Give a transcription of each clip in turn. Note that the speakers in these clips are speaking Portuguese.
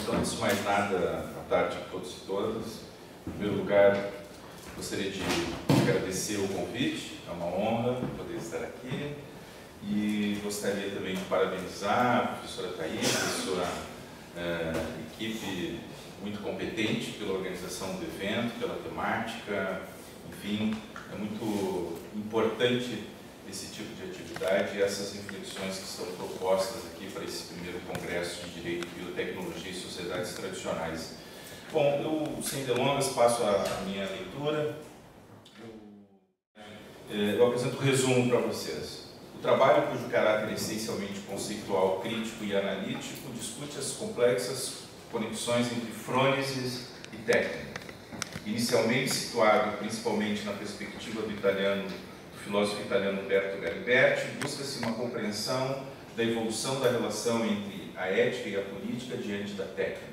então, antes de mais nada, boa tarde a todos e todas. Em primeiro lugar, gostaria de agradecer o convite, é uma honra poder estar aqui. E gostaria também de parabenizar a professora Thaís e sua equipe muito competente pela organização do evento, pela temática, enfim, é muito importante esse tipo de atividade e essas reflexões que são propostas aqui para esse primeiro Congresso de Direito, Biotecnologia e Sociedades Tradicionais. Bom, eu, sem delongas, passo a minha leitura. Eu apresento um resumo para vocês. O trabalho, cujo caráter é essencialmente conceitual, crítico e analítico, discute as complexas conexões entre frônesis e técnica. Inicialmente situado principalmente na perspectiva do filósofo italiano Umberto Galimberti, busca-se uma compreensão da evolução da relação entre a ética e a política diante da técnica,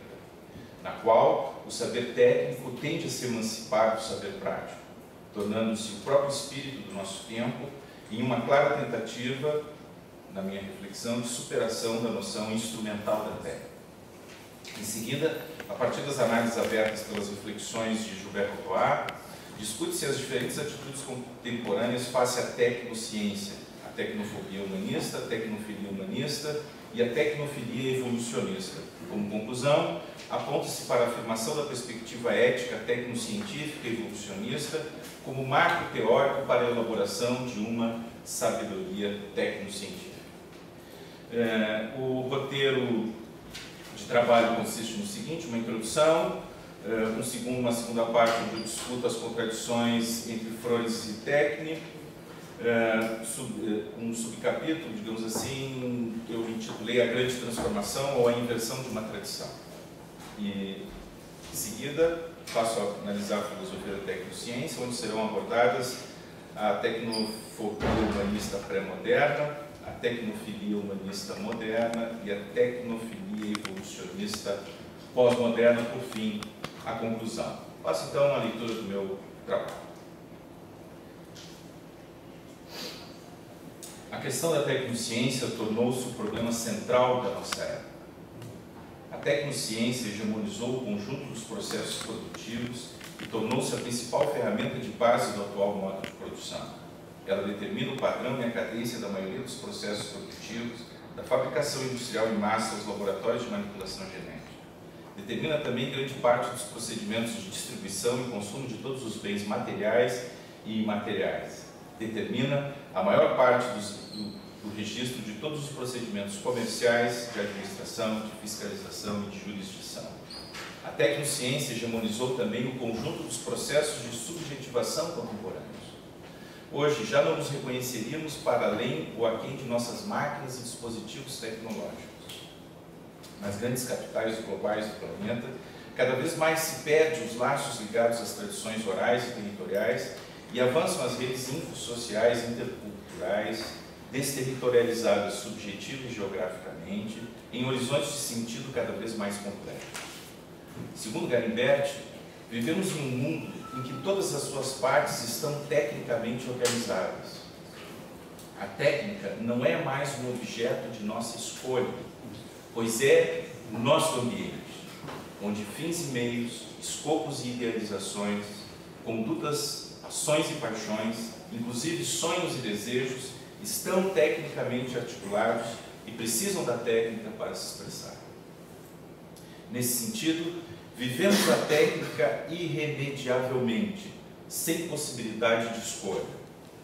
na qual o saber técnico tende a se emancipar do saber prático, tornando-se o próprio espírito do nosso tempo em uma clara tentativa, na minha reflexão, de superação da noção instrumental da técnica. Em seguida, a partir das análises abertas pelas reflexões de Gilbert Rotoir, discute-se as diferentes atitudes contemporâneas face à tecnociência, a tecnofobia humanista, a tecnofilia humanista e a tecnofilia evolucionista. Como conclusão, aponta-se para a afirmação da perspectiva ética tecnocientífica e evolucionista como marco teórico para a elaboração de uma sabedoria tecnocientífica. O roteiro de trabalho consiste no seguinte: uma introdução, uma segunda parte onde eu discuto as contradições entre frônesis e técnica, um subcapítulo, digamos assim, que eu intitulei A Grande Transformação ou a Inversão de uma Tradição. E, em seguida, passo a analisar a filosofia da tecnociência, onde serão abordadas a tecnofobia humanista pré-moderna, a tecnofilia humanista moderna e a tecnofilia evolucionista pós-moderna, por fim, a conclusão. Faço então a leitura do meu trabalho. A questão da tecnociência tornou-se o problema central da nossa época. A tecnociência hegemonizou o conjunto dos processos produtivos e tornou-se a principal ferramenta de base do atual modo de produção. Ela determina o padrão e a cadência da maioria dos processos produtivos, da fabricação industrial em massa aos laboratórios de manipulação genética. Determina também grande parte dos procedimentos de distribuição e consumo de todos os bens materiais e imateriais. Determina a maior parte do registro de todos os procedimentos comerciais, de administração, de fiscalização e de jurisdição. A tecnociência hegemonizou também o conjunto dos processos de subjetivação contemporâneos. Hoje já não nos reconheceríamos para além ou aquém de nossas máquinas e dispositivos tecnológicos. Nas grandes capitais globais do planeta, cada vez mais se perde os laços ligados às tradições orais e territoriais e avançam as redes infosociais interculturais, desterritorializadas subjetiva e geograficamente, em horizontes de sentido cada vez mais complexos. Segundo Galimberti, vivemos em um mundo em que todas as suas partes estão tecnicamente organizadas. A técnica não é mais um objeto de nossa escolha, pois é o nosso ambiente, onde fins e meios, escopos e idealizações, condutas, ações e paixões, inclusive sonhos e desejos, estão tecnicamente articulados e precisam da técnica para se expressar. Nesse sentido, vivemos a técnica irremediavelmente, sem possibilidade de escolha.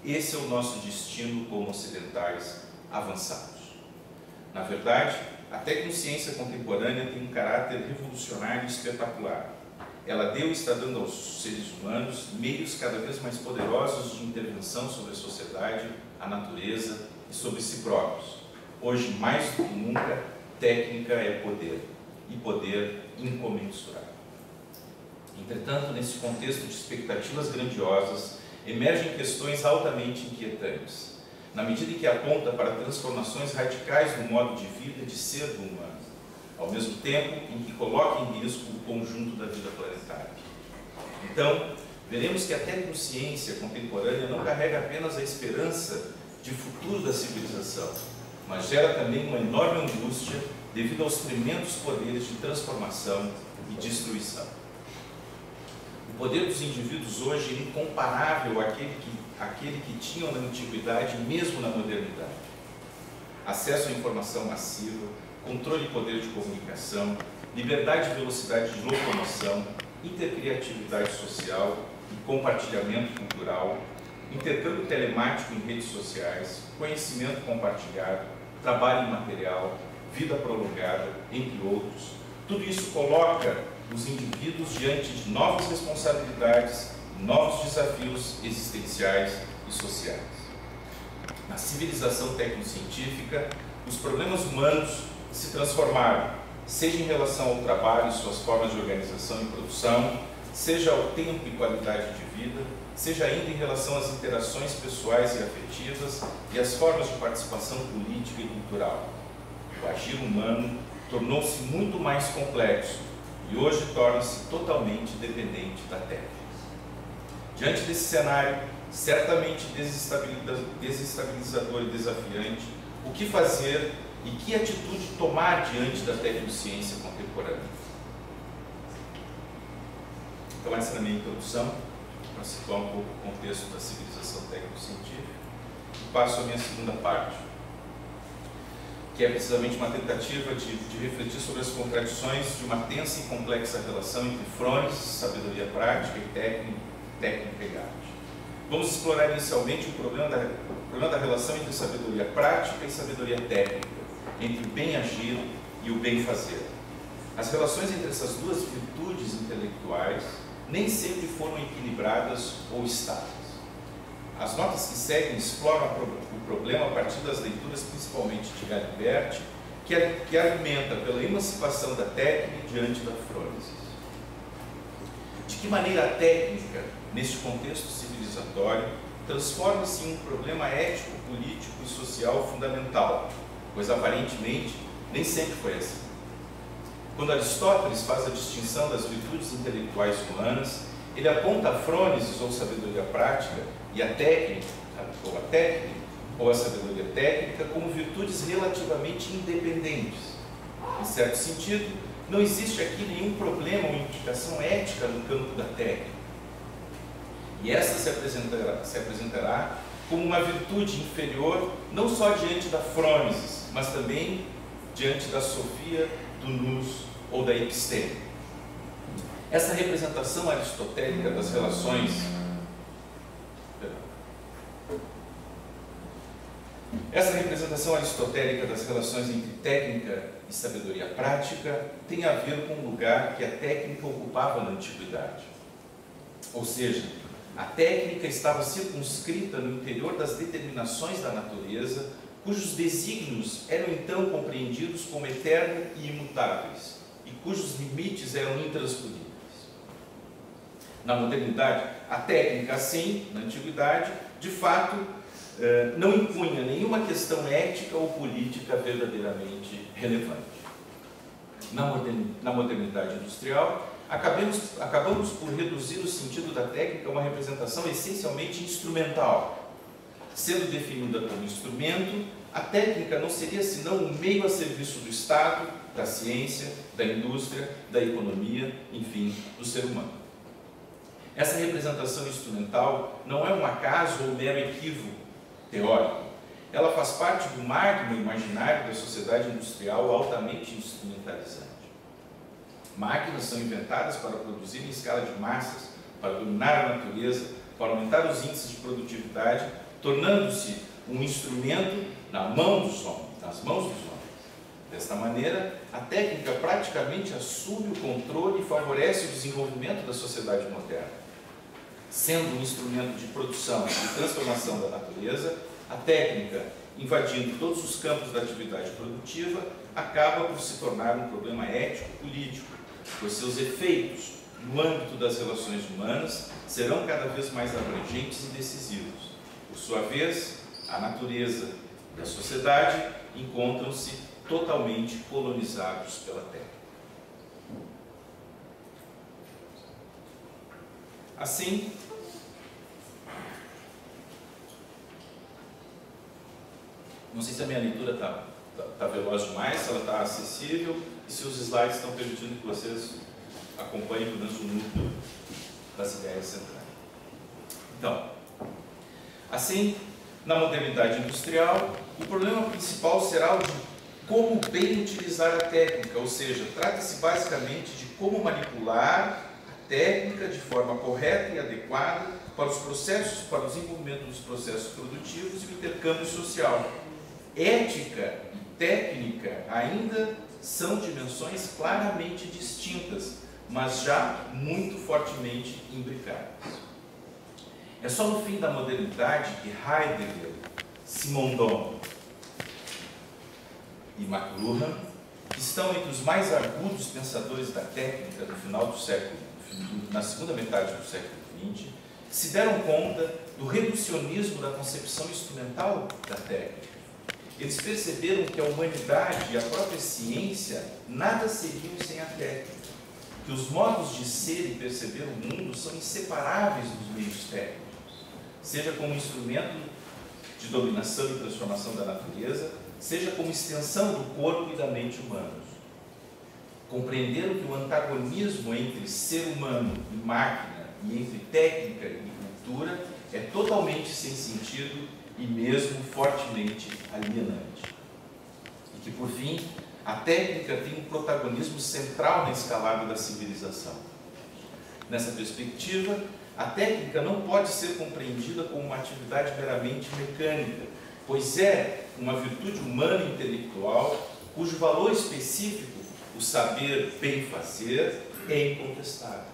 Esse é o nosso destino como ocidentais avançados. Na verdade, a tecnociência contemporânea tem um caráter revolucionário e espetacular. Ela deu e está dando aos seres humanos meios cada vez mais poderosos de intervenção sobre a sociedade, a natureza e sobre si próprios. Hoje, mais do que nunca, técnica é poder, e poder incomensurável. Entretanto, nesse contexto de expectativas grandiosas, emergem questões altamente inquietantes, na medida em que aponta para transformações radicais no modo de vida e de ser do humano, ao mesmo tempo em que coloca em risco o conjunto da vida planetária. Então, veremos que a tecnociência contemporânea não carrega apenas a esperança de futuro da civilização, mas gera também uma enorme angústia devido aos tremendos poderes de transformação e destruição. O poder dos indivíduos hoje é incomparável àquele que tinham na antiguidade e mesmo na modernidade. Acesso à informação massiva, controle e poder de comunicação, liberdade e velocidade de locomoção, intercriatividade social e compartilhamento cultural, intercâmbio telemático em redes sociais, conhecimento compartilhado, trabalho imaterial, vida prolongada, entre outros. Tudo isso coloca os indivíduos diante de novas responsabilidades, novos desafios existenciais e sociais. Na civilização tecnocientífica, os problemas humanos se transformaram, seja em relação ao trabalho e suas formas de organização e produção, seja ao tempo e qualidade de vida, seja ainda em relação às interações pessoais e afetivas e às formas de participação política e cultural. O agir humano tornou-se muito mais complexo e hoje torna-se totalmente dependente da técnica. Diante desse cenário, certamente desestabilizador e desafiante, o que fazer e que atitude tomar diante da tecnociência contemporânea? Então, essa é a minha introdução, para situar um pouco o contexto da civilização tecnocientífica. E passo à minha segunda parte, que é precisamente uma tentativa de refletir sobre as contradições de uma tensa e complexa relação entre Frones, sabedoria prática, e técnica e arte. Vamos explorar inicialmente o problema da relação entre sabedoria prática e sabedoria técnica, entre o bem agir e o bem fazer. As relações entre essas duas virtudes intelectuais nem sempre foram equilibradas ou estáveis. As notas que seguem exploram o problema a partir das leituras principalmente de Galimberti, que argumenta pela emancipação da técnica diante da frônesis. De que maneira a técnica, neste contexto civilizatório, transforma-se em um problema ético, político e social fundamental, pois aparentemente nem sempre foi assim. Quando Aristóteles faz a distinção das virtudes intelectuais humanas, ele aponta a frônesis ou sabedoria prática e a técnica, ou a sabedoria técnica, como virtudes relativamente independentes. Em certo sentido, não existe aqui nenhum problema ou implicação ética no campo da técnica. E essa se apresentará como uma virtude inferior não só diante da frônesis, mas também diante da sofia, do nous ou da episteme. Essa representação aristotélica das relações entre técnica e sabedoria prática tem a ver com o lugar que a técnica ocupava na antiguidade. Ou seja, a técnica estava circunscrita no interior das determinações da natureza, cujos desígnios eram então compreendidos como eternos e imutáveis, e cujos limites eram intransponíveis. Na modernidade, a técnica, assim, na antiguidade, de fato, não impunha nenhuma questão ética ou política verdadeiramente relevante. Na modernidade industrial, acabamos por reduzir o sentido da técnica a uma representação essencialmente instrumental. Sendo definida como instrumento, a técnica não seria senão um meio a serviço do Estado, da ciência, da indústria, da economia, enfim, do ser humano. Essa representação instrumental não é um acaso ou mero equívoco teórico. Ela faz parte do magno imaginário da sociedade industrial altamente instrumentalizante. Máquinas são inventadas para produzir em escala de massas, para dominar a natureza, para aumentar os índices de produtividade, tornando-se um instrumento nas mãos dos homens. Desta maneira, a técnica praticamente assume o controle e favorece o desenvolvimento da sociedade moderna. Sendo um instrumento de produção e transformação da natureza, a técnica, invadindo todos os campos da atividade produtiva, acaba por se tornar um problema ético-político, pois seus efeitos no âmbito das relações humanas serão cada vez mais abrangentes e decisivos. Por sua vez, a natureza e a sociedade encontram-se totalmente colonizados pela técnica. Assim, não sei se a minha leitura está está veloz demais, se ela está acessível e se os slides estão permitindo que vocês acompanhem pelo menos o núcleo das ideias centrais. Então, assim, na modernidade industrial, o problema principal será o de como bem utilizar a técnica, ou seja, trata-se basicamente de como manipular a técnica de forma correta e adequada para os processos, para o desenvolvimento dos processos produtivos e o intercâmbio social. Ética e técnica ainda são dimensões claramente distintas, mas já muito fortemente imbricadas. É só no fim da modernidade que Heidegger, Simondon e McLuhan, que estão entre os mais agudos pensadores da técnica no final do século, na segunda metade do século XX, se deram conta do reducionismo da concepção instrumental da técnica. Eles perceberam que a humanidade e a própria ciência nada seriam sem a técnica, que os modos de ser e perceber o mundo são inseparáveis dos meios técnicos, seja como instrumento de dominação e transformação da natureza, seja como extensão do corpo e da mente humanos. Compreenderam que o antagonismo entre ser humano e máquina e entre técnica e cultura é totalmente sem sentido e mesmo fortemente alienante. E que, por fim, a técnica tem um protagonismo central na escalada da civilização. Nessa perspectiva, a técnica não pode ser compreendida como uma atividade meramente mecânica, pois é uma virtude humana e intelectual cujo valor específico, o saber bem fazer, é incontestável.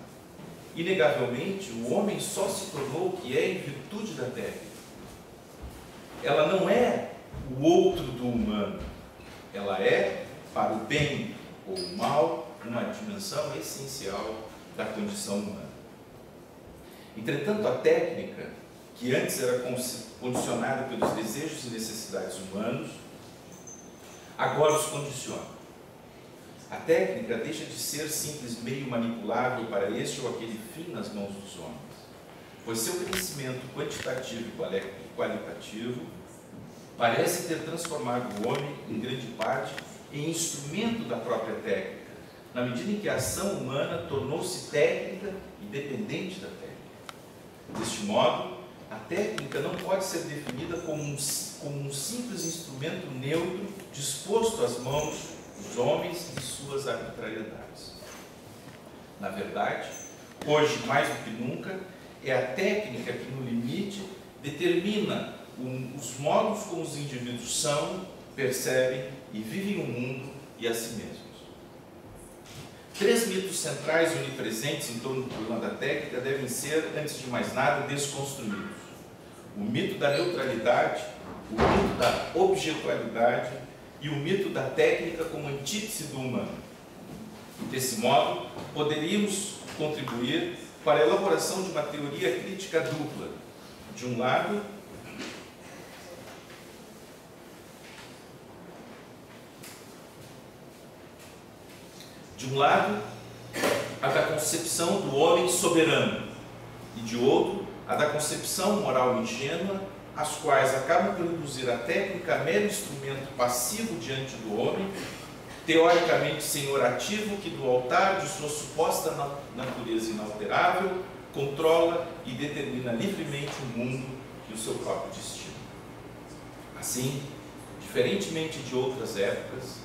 Inegavelmente, o homem só se tornou o que é em virtude da técnica. Ela não é o outro do humano, ela é, para o bem ou o mal, uma dimensão essencial da condição humana. Entretanto, a técnica, que antes era condicionada pelos desejos e necessidades humanos, agora os condiciona. A técnica deixa de ser simples meio manipulável para este ou aquele fim nas mãos dos homens, pois seu crescimento quantitativo e qualitativo parece ter transformado o homem, em grande parte, em instrumento da própria técnica, na medida em que a ação humana tornou-se técnica e dependente da técnica. Deste modo, a técnica não pode ser definida como um simples instrumento neutro disposto às mãos dos homens e suas arbitrariedades. Na verdade, hoje, mais do que nunca, é a técnica que, no limite, determina os modos como os indivíduos são, percebem e vivem o mundo e a si mesmos. 3 mitos centrais e onipresentes em torno do problema da técnica devem ser, antes de mais nada, desconstruídos. O mito da neutralidade, o mito da objetualidade e o mito da técnica como antítese do humano. Desse modo, poderíamos contribuir para a elaboração de uma teoria crítica dupla. De um lado, a da concepção do homem soberano, e de outro, a da concepção moral ingênua, as quais acabam por reduzir a técnica a mero instrumento passivo diante do homem, teoricamente senhor ativo que do altar de sua suposta natureza inalterável controla e determina livremente o mundo e o seu próprio destino. Assim, diferentemente de outras épocas,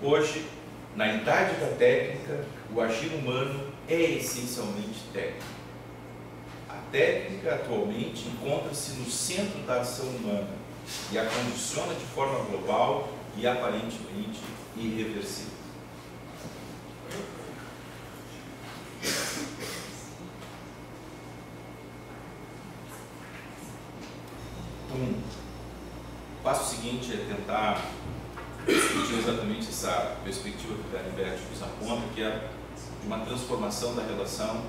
hoje, na idade da técnica, o agir humano é essencialmente técnico. A técnica, atualmente, encontra-se no centro da ação humana e a condiciona de forma global e aparentemente irreversível. Então, o passo seguinte é tentar discutir exatamente essa perspectiva que o Galimberti nos aponta, que é de uma transformação da relação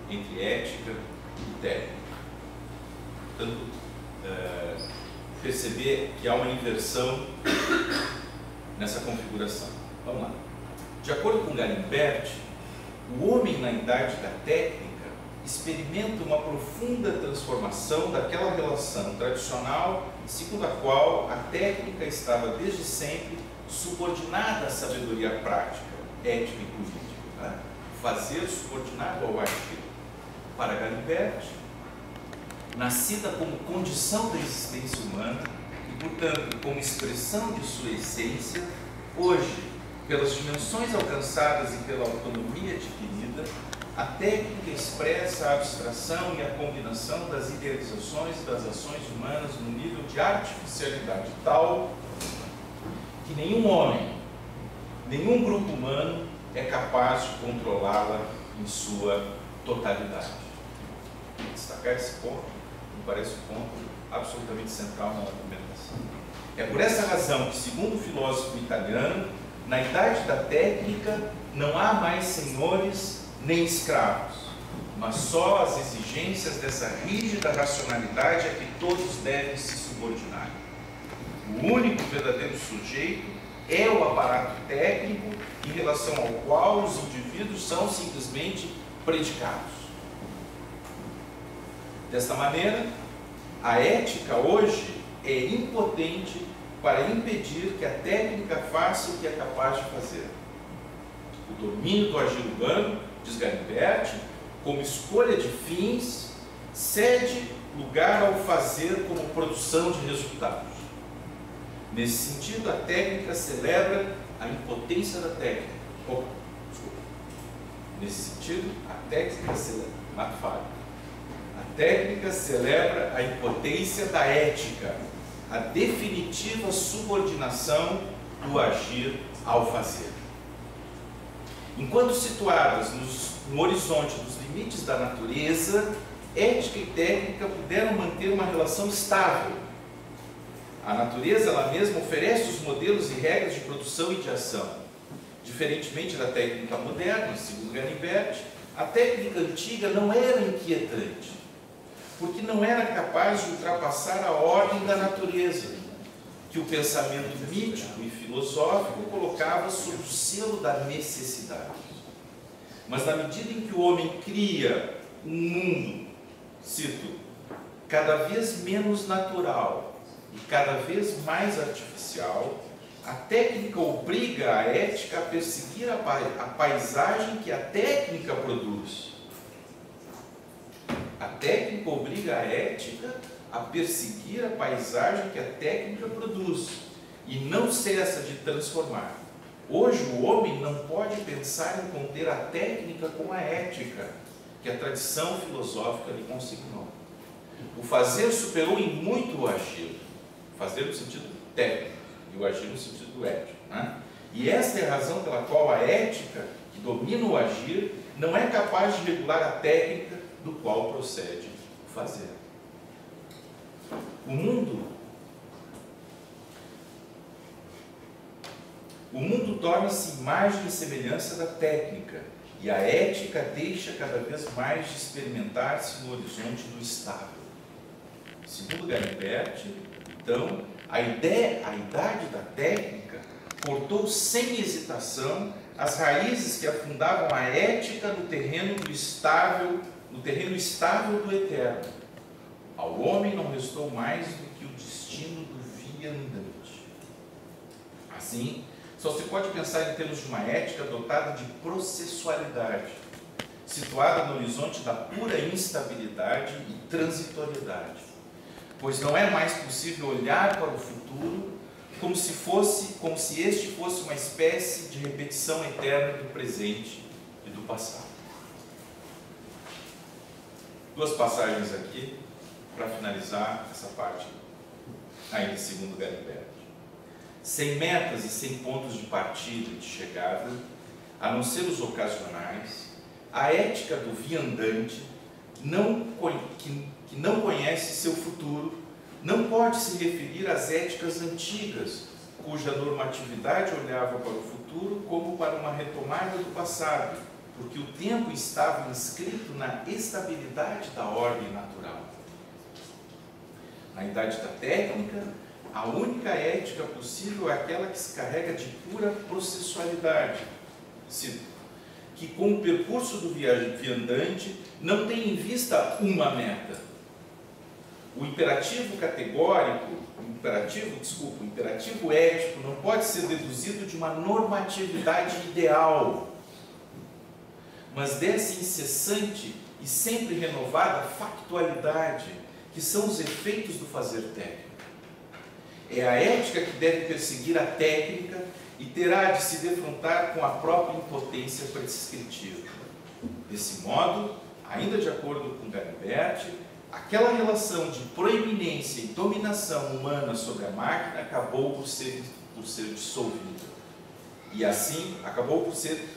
entre ética e técnica. Portanto, perceber que há uma inversão nessa configuração. Vamos lá. De acordo com Galimberti, o homem na idade da técnica experimenta uma profunda transformação daquela relação tradicional segundo a qual a técnica estava desde sempre subordinada à sabedoria prática, ética e política. Né? Fazer subordinado ao agir. Para Galimberti, nascida como condição da existência humana e, portanto, como expressão de sua essência, hoje, pelas dimensões alcançadas e pela autonomia adquirida, a técnica expressa a abstração e a combinação das idealizações e das ações humanas no nível de artificialidade tal que nenhum homem, nenhum grupo humano é capaz de controlá-la em sua totalidade. Destacar esse ponto, me parece um ponto absolutamente central na argumentação. É por essa razão que, segundo o filósofo italiano, na idade da técnica não há mais senhores nem escravos, mas só as exigências dessa rígida racionalidade a que todos devem se subordinar. O único verdadeiro sujeito é o aparato técnico em relação ao qual os indivíduos são simplesmente predicados. Desta maneira, a ética hoje é impotente para impedir que a técnica faça o que é capaz de fazer. O domínio do agir urbano, diz Galimberti, como escolha de fins, cede lugar ao fazer como produção de resultados. Nesse sentido, a técnica celebra a impotência da técnica. Nesse sentido, a técnica celebra, a técnica celebra a impotência da ética, a definitiva subordinação do agir ao fazer. Enquanto situadas no horizonte dos limites da natureza, ética e técnica puderam manter uma relação estável. A natureza ela mesma oferece os modelos e regras de produção e de ação. Diferentemente da técnica moderna, segundo Galimberti, a técnica antiga não era inquietante, porque não era capaz de ultrapassar a ordem da natureza, que o pensamento mítico e filosófico colocava sob o selo da necessidade. Mas na medida em que o homem cria um mundo, cito, cada vez menos natural e cada vez mais artificial, a técnica obriga a ética a perseguir a paisagem que a técnica produz. A técnica obriga a ética a perseguir a paisagem que a técnica produz e não cessa de transformar. Hoje o homem não pode pensar em conter a técnica com a ética que a tradição filosófica lhe consignou. O fazer superou em muito o agir, fazer no sentido técnico e o agir no sentido ético, né? E esta é a razão pela qual a ética, que domina o agir, não é capaz de regular a técnica do qual procede o fazer. O mundo torna-se imagem e semelhança da técnica, e a ética deixa cada vez mais de experimentar-se no horizonte do estável. Segundo Galimberti, então, a idade da técnica cortou sem hesitação as raízes que afundavam a ética no terreno estável do eterno. Ao homem não restou mais do que o destino do viandante. Assim, só se pode pensar em termos de uma ética dotada de processualidade, situada no horizonte da pura instabilidade e transitoriedade, pois não é mais possível olhar para o futuro como se este fosse uma espécie de repetição eterna do presente e do passado. Duas passagens aqui para finalizar essa parte ainda segundo Galimberti. Sem metas e sem pontos de partida e de chegada, a não ser os ocasionais, a ética do viandante, que não conhece seu futuro, não pode se referir às éticas antigas, cuja normatividade olhava para o futuro como para uma retomada do passado, porque o tempo estava inscrito na estabilidade da ordem natural. Na idade da técnica, a única ética possível é aquela que se carrega de pura processualidade, que com o percurso do viandante não tem em vista uma meta. O imperativo categórico o imperativo ético não pode ser deduzido de uma normatividade ideal, mas dessa incessante e sempre renovada factualidade, que são os efeitos do fazer técnico. É a ética que deve perseguir a técnica e terá de se defrontar com a própria impotência prescritiva. Desse modo, ainda de acordo com Galimberti, aquela relação de proeminência e dominação humana sobre a máquina acabou por ser dissolvida. E assim, acabou por ser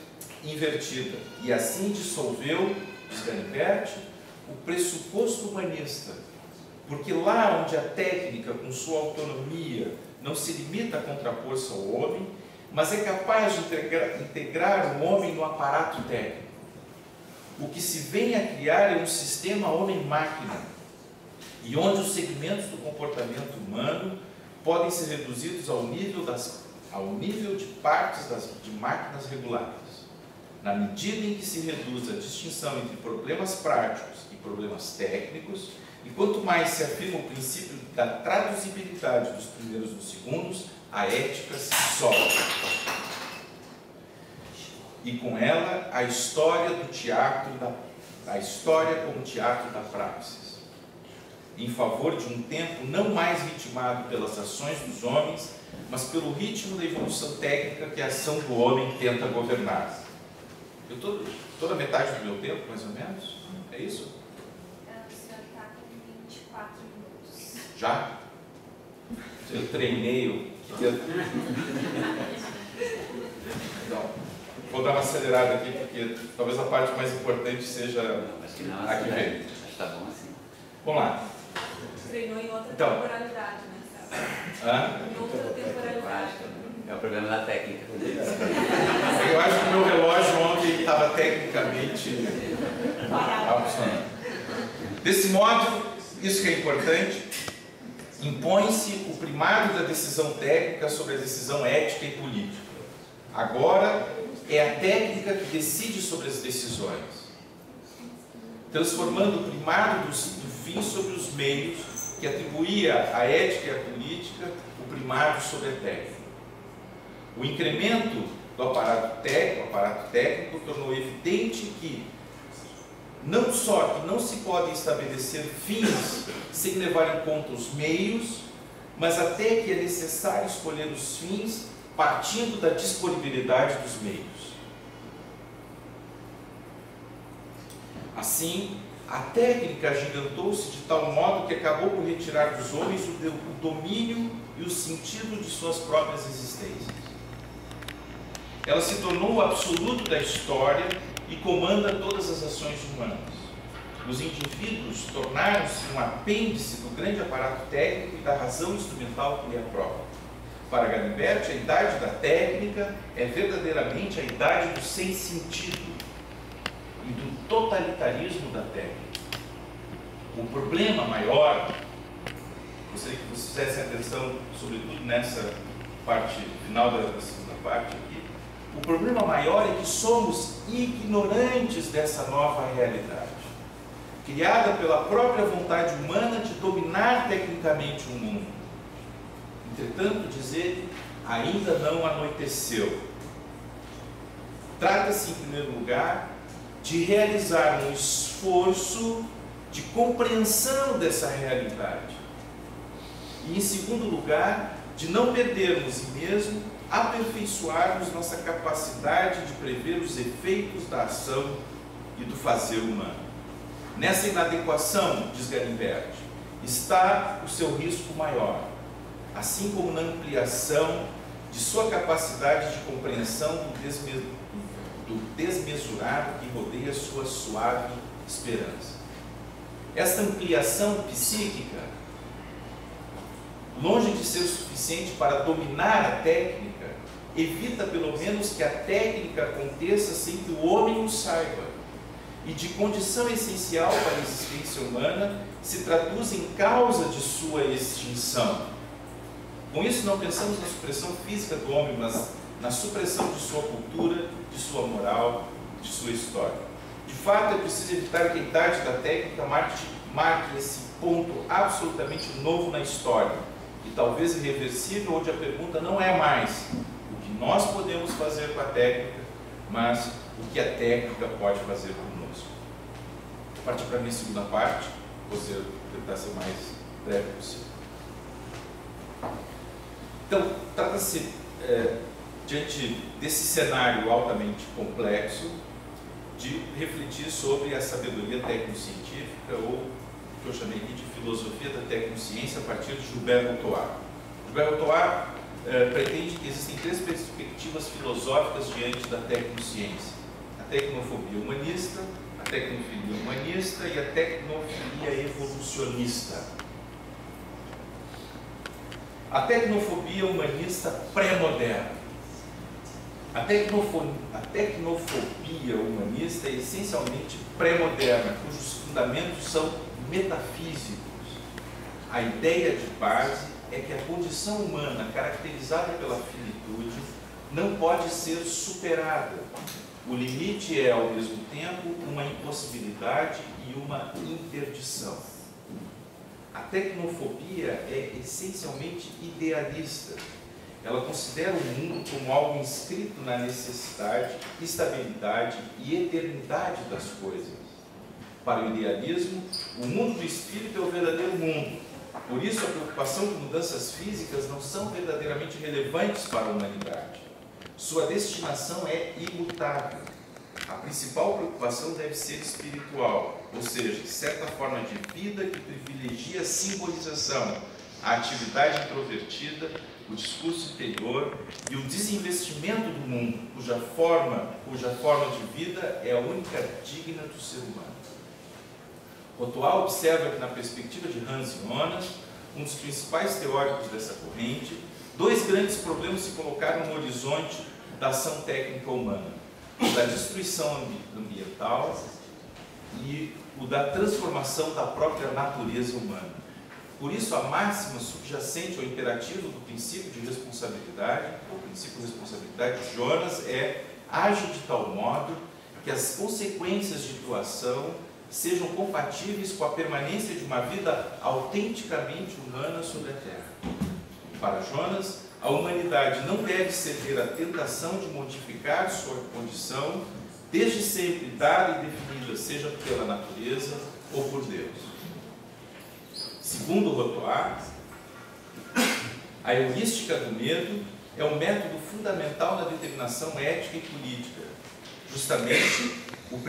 invertida. E assim dissolveu, diz Galimberti, o pressuposto humanista. Porque lá onde a técnica, com sua autonomia, não se limita a contrapor-se ao homem, mas é capaz de integrar o homem no aparato técnico. O que se vem a criar é um sistema homem-máquina, e onde os segmentos do comportamento humano podem ser reduzidos ao nível de partes de máquinas regulares, na medida em que se reduz a distinção entre problemas práticos e problemas técnicos, e quanto mais se afirma o princípio da traduzibilidade dos primeiros dos segundos, a ética se dissolve. E com ela a história como teatro da praxis, em favor de um tempo não mais ritmado pelas ações dos homens, mas pelo ritmo da evolução técnica que a ação do homem tenta governar. Eu estou toda a metade do meu tempo, mais ou menos? É isso? O senhor está com 24 minutos. Já? Eu treinei. Então, vou dar uma acelerada aqui, porque talvez a parte mais importante seja a que vem. Acho que tá bom assim. Vamos lá. Treinou em outra Então. temporalidade, né, Sérgio? Hã? Em outra temporalidade. É o problema da técnica. Eu acho que o meu relógio ontem estava tecnicamente funcionando. Desse modo, isso que é importante, impõe-se o primado da decisão técnica sobre a decisão ética e política. Agora, é a técnica que decide sobre as decisões, transformando o primado do fim sobre os meios, que atribuía à ética e à política o primado sobre a técnica. O incremento do aparato técnico tornou evidente que não só que não se podem estabelecer fins sem levar em conta os meios, mas até que é necessário escolher os fins partindo da disponibilidade dos meios. Assim, a técnica agigantou-se de tal modo que acabou por retirar dos homens o domínio e o sentido de suas próprias existências. Ela se tornou o absoluto da história e comanda todas as ações humanas. Os indivíduos tornaram-se um apêndice do grande aparato técnico e da razão instrumental que lhe é própria. Para Galimberti, a idade da técnica é verdadeiramente a idade do sem sentido e do totalitarismo da técnica. O problema maior, gostaria que vocês fizessem atenção, sobretudo nessa parte final da segunda parte aqui, o problema maior é que somos ignorantes dessa nova realidade, criada pela própria vontade humana de dominar tecnicamente o mundo. Entretanto, diz ele, ainda não anoiteceu. Trata-se, em primeiro lugar, de realizar um esforço de compreensão dessa realidade. E, em segundo lugar, de não perdermos e mesmo aperfeiçoarmos nossa capacidade de prever os efeitos da ação e do fazer humano. Nessa inadequação, diz Galimberti, está o seu risco maior, assim como na ampliação de sua capacidade de compreensão do desmesurado que rodeia sua suave esperança. Esta ampliação psíquica, longe de ser o suficiente para dominar a técnica, evita pelo menos que a técnica aconteça sem que o homem o saiba, e de condição essencial para a existência humana se traduz em causa de sua extinção. Com isso não pensamos na supressão física do homem, mas na supressão de sua cultura, de sua moral, de sua história. De fato, é preciso evitar que a idade da técnica marque esse ponto absolutamente novo na história, e talvez irreversível, onde a pergunta não é mais o que nós podemos fazer com a técnica, mas o que a técnica pode fazer conosco. Vou partir para a minha segunda parte, vou tentar ser mais breve possível. Então, trata-se, diante desse cenário altamente complexo, de refletir sobre a sabedoria tecnocientífica, ou o que eu chamei aqui de filosofia da tecnociência, a partir de Gilbert Rotoir. Gilbert Rotoir pretende que existem três perspectivas filosóficas diante da tecnociência: a tecnofobia humanista, a tecnofilia humanista e a tecnofilia evolucionista. A tecnofobia humanista pré-moderna. A tecnofobia humanista é essencialmente pré-moderna, cujos fundamentos são metafísicos. A ideia de base é que a condição humana, caracterizada pela finitude, não pode ser superada. O limite é, ao mesmo tempo, uma impossibilidade e uma interdição. A tecnofobia é essencialmente idealista. Ela considera o mundo como algo inscrito na necessidade, estabilidade e eternidade das coisas. Para o idealismo, o mundo do espírito é o verdadeiro mundo. Por isso, a preocupação com mudanças físicas não são verdadeiramente relevantes para a humanidade. Sua destinação é imutável. A principal preocupação deve ser espiritual, ou seja, certa forma de vida que privilegia a simbolização, a atividade introvertida, o discurso interior e o desinvestimento do mundo, cuja forma de vida é a única digna do ser humano. Rotoir observa que, na perspectiva de Hans Jonas, um dos principais teóricos dessa corrente, dois grandes problemas se colocaram no horizonte da ação técnica humana: o da destruição ambiental e o da transformação da própria natureza humana. Por isso, a máxima subjacente ao imperativo do princípio de responsabilidade, ou princípio de responsabilidade de Jonas, é: age de tal modo que as consequências de tua ação sejam compatíveis com a permanência de uma vida autenticamente humana sobre a Terra. Para Jonas, a humanidade não deve ceder à tentação de modificar sua condição, desde sempre dada e definida, seja pela natureza ou por Deus. Segundo Rotoir, a heurística do medo é um método fundamental na determinação ética e política. Justamente o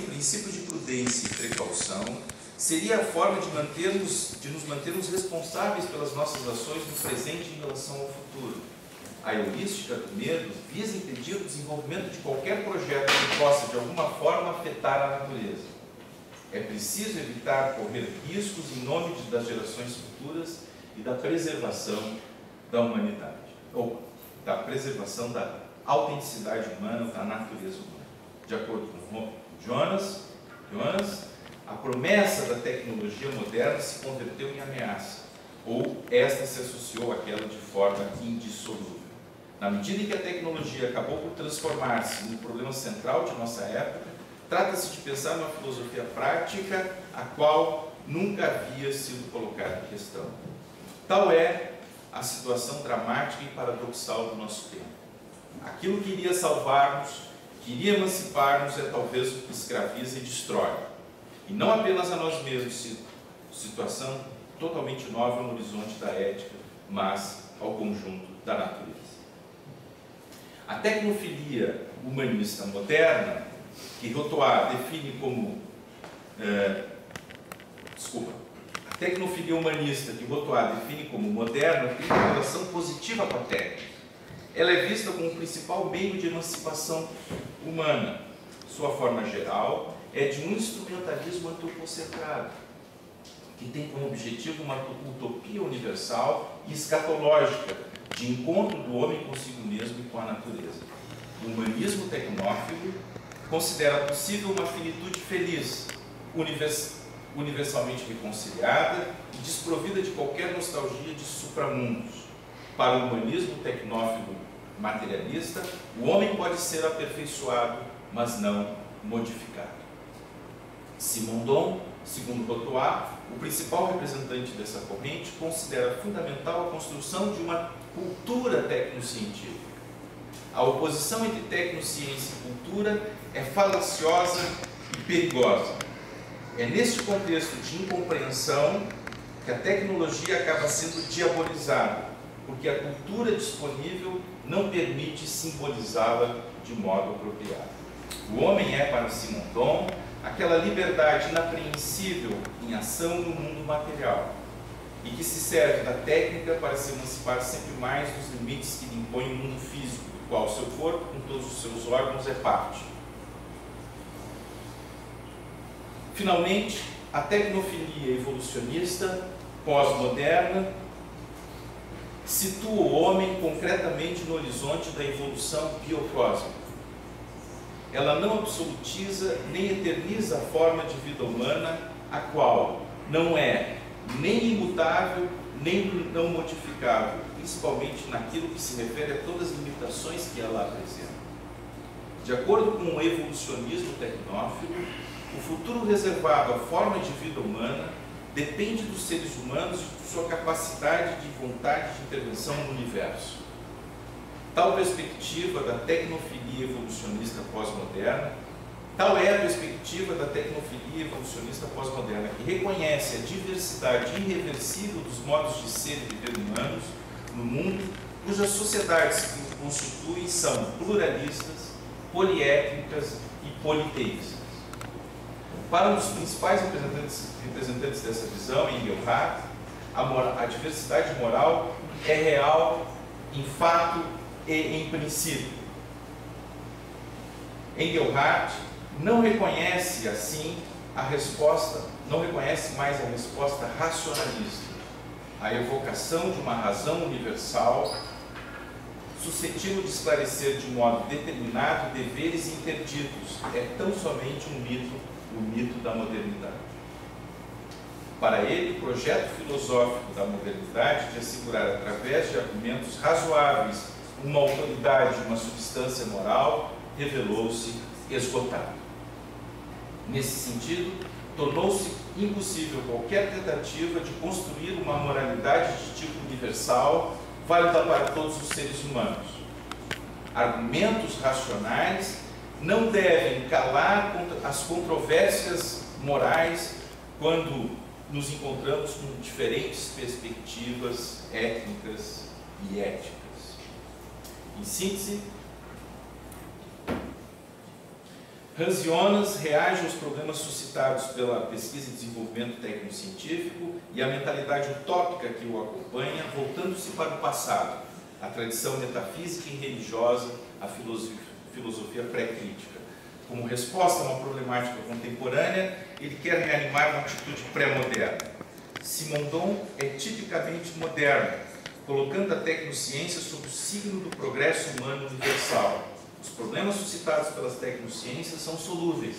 princípio de prudência e precaução seria a forma de nos mantermos responsáveis pelas nossas ações no presente em relação ao futuro. A heurística do medo visa impedir o desenvolvimento de qualquer projeto que possa, de alguma forma, afetar a natureza. É preciso evitar correr riscos em nome das gerações futuras e da preservação da humanidade, ou da preservação da autenticidade humana, da natureza humana. De acordo com Jonas, a promessa da tecnologia moderna se converteu em ameaça, ou esta se associou àquela de forma indissolúvel. Na medida em que a tecnologia acabou por transformar-se no problema central de nossa época, trata-se de pensar numa filosofia prática a qual nunca havia sido colocada em questão. Tal é a situação dramática e paradoxal do nosso tempo. Aquilo que iria salvar-nos, que iria emancipar-nos, é talvez o que escraviza e destrói. E não apenas a nós mesmos, situação totalmente nova no horizonte da ética, mas ao conjunto da natureza. A tecnofilia humanista moderna, que Rotoir define como... a tecnofilia humanista, que Rotoir define como moderna, tem uma relação positiva com a técnica. Ela é vista como o principal meio de emancipação humana. Sua forma geral é de um instrumentalismo antropocentrado, que tem como objetivo uma utopia universal e escatológica, de encontro do homem consigo mesmo e com a natureza. O humanismo tecnófilo considera possível uma finitude feliz, universalmente reconciliada e desprovida de qualquer nostalgia de supramundos. Para o humanismo tecnófilo materialista, o homem pode ser aperfeiçoado, mas não modificado. Simondon, segundo Rotoir, o principal representante dessa corrente considera fundamental a construção de uma cultura tecnocientífica. A oposição entre tecnociência e cultura é falaciosa e perigosa. É neste contexto de incompreensão que a tecnologia acaba sendo diabolizada, porque a cultura disponível não permite simbolizá-la de modo apropriado. O homem é, para Simondon, aquela liberdade inapreensível em ação no mundo material e que se serve da técnica para se emancipar sempre mais dos limites que lhe impõe o mundo físico, do qual seu corpo, com todos os seus órgãos, é parte. Finalmente, a tecnofilia evolucionista pós-moderna situa o homem concretamente no horizonte da evolução biocósmica. Ela não absolutiza nem eterniza a forma de vida humana, a qual não é nem imutável, nem não modificável, principalmente naquilo que se refere a todas as limitações que ela apresenta. De acordo com o evolucionismo tecnófilo, o futuro reservado à forma de vida humana depende dos seres humanos e de sua capacidade de vontade de intervenção no universo. Tal perspectiva da tecnofilia evolucionista pós-moderna, tal é a perspectiva da tecnofilia evolucionista pós-moderna, que reconhece a diversidade irreversível dos modos de ser e viver humanos no mundo, cujas sociedades que o constituem são pluralistas, poliétnicas e politeístas. Para um dos principais representantes dessa visão, Engelhardt, a diversidade moral é real em fato e em princípio. Engelhardt não reconhece, assim, não reconhece mais a resposta racionalista, a evocação de uma razão universal suscetível de esclarecer de modo determinado deveres interditos. É tão somente um mito, o mito da modernidade. Para ele, o projeto filosófico da modernidade de assegurar, através de argumentos razoáveis, uma autoridade, uma substância moral, revelou-se esgotado. Nesse sentido, tornou-se impossível qualquer tentativa de construir uma moralidade de tipo universal, válida para todos os seres humanos. Argumentos racionais não devem calar as controvérsias morais quando nos encontramos com diferentes perspectivas étnicas e éticas. Em síntese, Hans Jonas reage aos problemas suscitados pela pesquisa e desenvolvimento técnico-científico e a mentalidade utópica que o acompanha, voltando-se para o passado, a tradição metafísica e religiosa, a filosofia pré-crítica. Como resposta a uma problemática contemporânea, ele quer reanimar uma atitude pré-moderna. Simondon é tipicamente moderno, colocando a tecnociência sob o signo do progresso humano universal. Os problemas suscitados pelas tecnociências são solúveis,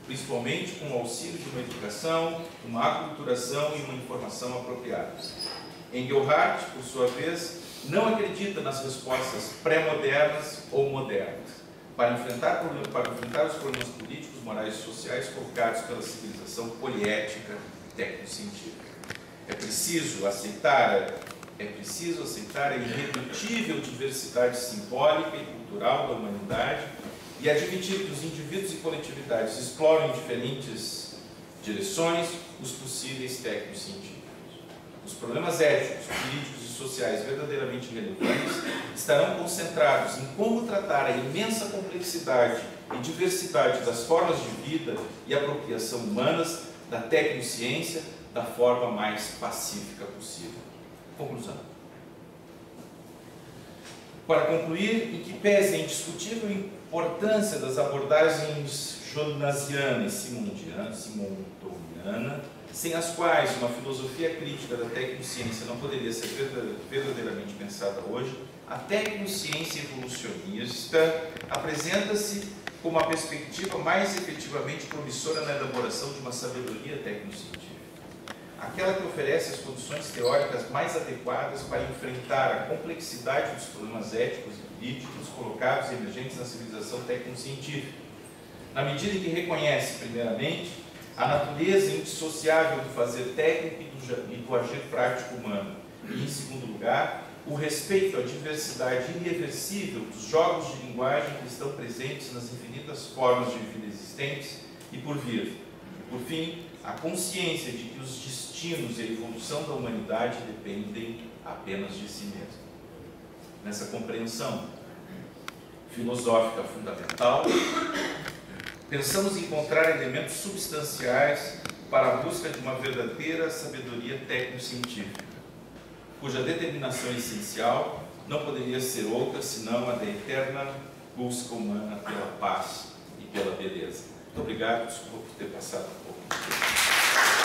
principalmente com o auxílio de uma educação, uma aculturação e uma informação apropriadas. Engelhardt, por sua vez, não acredita nas respostas pré-modernas ou modernas para enfrentar os problemas políticos, morais e sociais colocados pela civilização poliética e tecnocientífica. É preciso aceitar a irredutível diversidade simbólica e cultural da humanidade e admitir que os indivíduos e coletividades exploram em diferentes direções os possíveis tecnocientíficos. Os problemas éticos, políticos e sociais verdadeiramente relevantes estarão concentrados em como tratar a imensa complexidade e diversidade das formas de vida e apropriação humanas da tecnociência da forma mais pacífica possível. Conclusão. Para concluir, em que pese a indiscutível importância das abordagens jonasiana e simondoniana, sem as quais uma filosofia crítica da tecnociência não poderia ser verdadeiramente pensada hoje, a tecnociência evolucionista apresenta-se como a perspectiva mais efetivamente promissora na elaboração de uma sabedoria tecnocientífica. Aquela que oferece as condições teóricas mais adequadas para enfrentar a complexidade dos problemas éticos e políticos colocados e emergentes na civilização tecnocientífica, na medida em que reconhece, primeiramente, a natureza indissociável do fazer técnico e do agir prático humano. E, em segundo lugar, o respeito à diversidade irreversível dos jogos de linguagem que estão presentes nas infinitas formas de vida existentes e por vir. E, por fim, a consciência de que os destinos e a evolução da humanidade dependem apenas de si mesmo. Nessa compreensão filosófica fundamental, pensamos encontrar elementos substanciais para a busca de uma verdadeira sabedoria técnico-científica, cuja determinação essencial não poderia ser outra senão a da eterna busca humana pela paz e pela beleza. Muito obrigado, desculpa por ter passado um pouco de tempo.